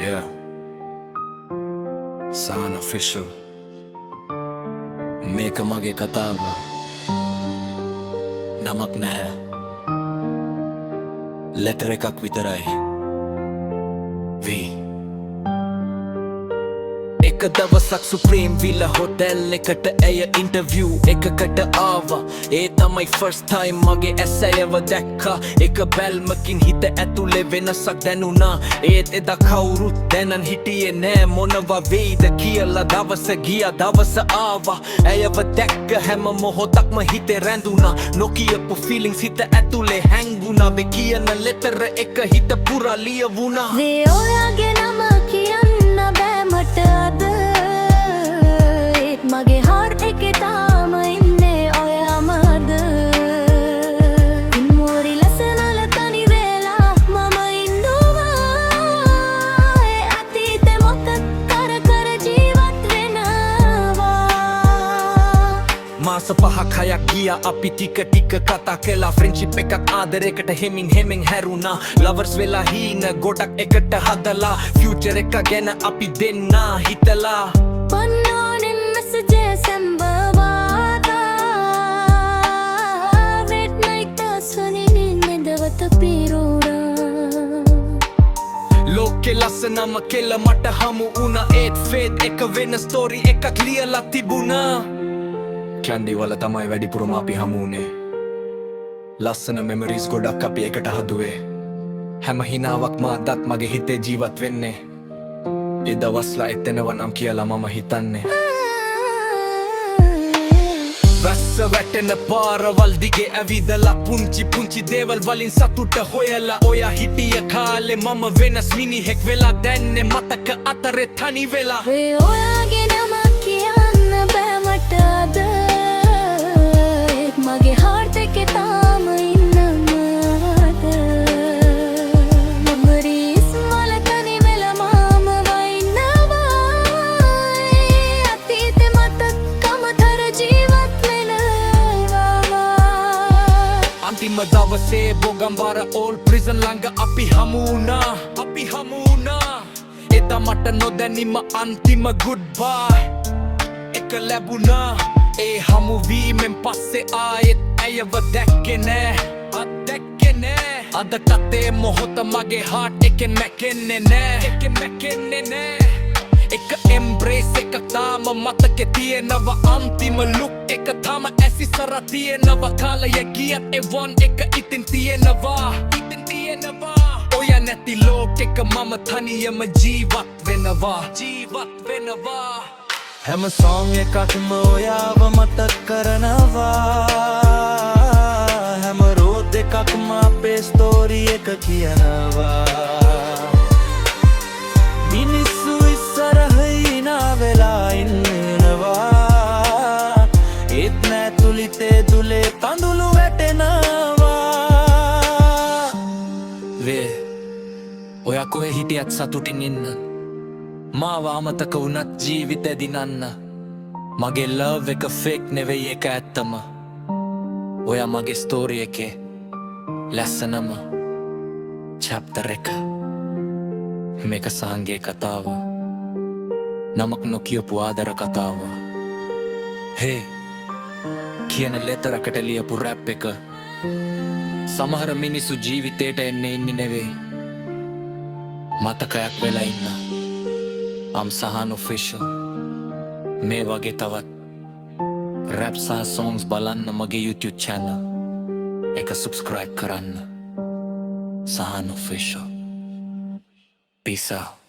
Yeah, Sahan official. මේක මගේ කතාව. නමක් නැහැ. ලෙටර් එකක් විතරයි. V. එක දවසක් සුප්‍රීම් විල හොටෙල් එකට ඇය ඉන්ටර්වියු එකකට ආවා. ඒ තමයි ෆර්ස්ට් ටයිම් මගේ ඇස් ඇයව දැක්කා. එක බැල්මකින් හිත ඇතුලේ වෙනසක් දැනුණා. ඒත් එදා කවුරුත් දැනන් හිටියේ නෑ මොනවා වෙයිද කියලා. දවස ගියා දවස ආවා. ඇයව දැක්ක හැම මොහොතක්ම හිතේ රැඳුණා. නොකියපු ෆීලිංස් හිත ඇතුලේ හැංගුණා. වෙ කියන ලෙටර් එක හිත පුරා ලියවුණා. වේ ඔයාගේ නම කියන්න බෑ මට අද. ඒත් මගේ heart එකේ තාම ඉන්නේ ඔයාමද. ඉන්මෝරි ලස්සනල තනි වෙලා මම ඉන්නවා. ඒ අතීතේ මොකක් කර කර ජීවත් වෙනවා. මාස 5ක් 6ක් ගියා අපි ටික ටික කතා කළා. ෆ්‍රෙන්ඩ්ෂිප් එකක් ආදරයකට හෙමින් හැරුණා. ලවර්ස් වෙලා හීන ගොඩක් එකට හදලා. ෆියුචර් එක ගැන අපි දෙන්නා හිතලා. පන්නෝනෙන් messages සම්බවාතා. red night අසනින් නිදවත පිරුණා. ලෝකෙ ලස්සනම කෙල්ල මට හමු වුණා. ඒත් ෆේත් එක වෙන ස්ටෝරි එකක් ලියලා තිබුණා. කැන්ඩි වල තමයි වැඩිපුරම අපි හමුුනේ. ලස්සන මෙමරීස් ගොඩක් අපි එකට හදුවේ. හැම හිනාවක්ම අදත් මගේ හිතේ ජීවත් වෙන්නේ. ඒ දවස්ලා එතනව නම් කියලා මම හිතන්නේ. වැස්ස වැටෙන පාරවල් දිගේ ඇවිදලා පුංචි දේවල් වලින් සතුට හොයලා. ඔයා හිටිය කාලේ මම වෙනස් මිනිහෙක් වෙලා. දැන්නේ මතක අතරේ තනි වෙලා. වේ ඔයාගේ නම කියන්න බෑ මට අද. ඒත් මගේ heart එකේ තාම ඉන්නවද. memories වල තනි වෙලා මම වයින්නවා. ඒ අතීතේ මතකම තර ජීවත් වෙනවා. අන්තිම දවසේ බොගම්බාර ඕල් ප්‍රිසන් ළඟ අපි හමු වුණා. එදා මට නොදැනීම අන්තිම goodbye එක ලැබුණා. ඒ හමුවීමෙන් පස්සේ ආයෙත් ඇයව දැක්කේ නෑ. අදටත් ඒ මොහොත මගේ heart එකෙන් මැකෙන්නේ නෑ. එක embrace එකක් තාම මතකෙ තියෙනවා. අන්තිම look එක තාම ඇසිසර තියෙනවා. කාලය ගියත් ඒ one එක ඉතින් තියෙනවා. ඔයා නැති ලෝකෙක මම තනියම ජීවත් වෙනවා. හැම song එකක්ම ඔයාව මතක් කරනවා. හැම road එකක්ම අපේ story එක කියනවා. මිනිස්සු ඉස්සරහ ඉනා වෙලා ඉන්නවා. ඒත් නෑ තුලිතේ දුලේ කඳුළු වැටෙනවා. වේ ඔයා කොහෙ හිටියත් සතුටින් ඉන්න. මාව අමතක වුණත් ජීවිතේ දිනන්න. මගේ love එක fake නෙවෙයි එක ඇත්තම. ඔයා මගේ story එකේ ලස්සනම chapter එක. මේක සාංගේ කතාව. නමක් නොකියපු ආදර කතාව. හේ කියන ලෙටර් එකට ලියපු රැප් එක. සමහර මිනිස්සු ජීවිතේට එන්නේ ඉන්නේ නෙවෙයි, මතකයක් වෙලා ඉන්න. I'm Sahan official. මේ වගේ තවත් රැප් සහ songs බලන්න මගේ YouTube channel එක subscribe කරන්න. Sahan official. Peace out.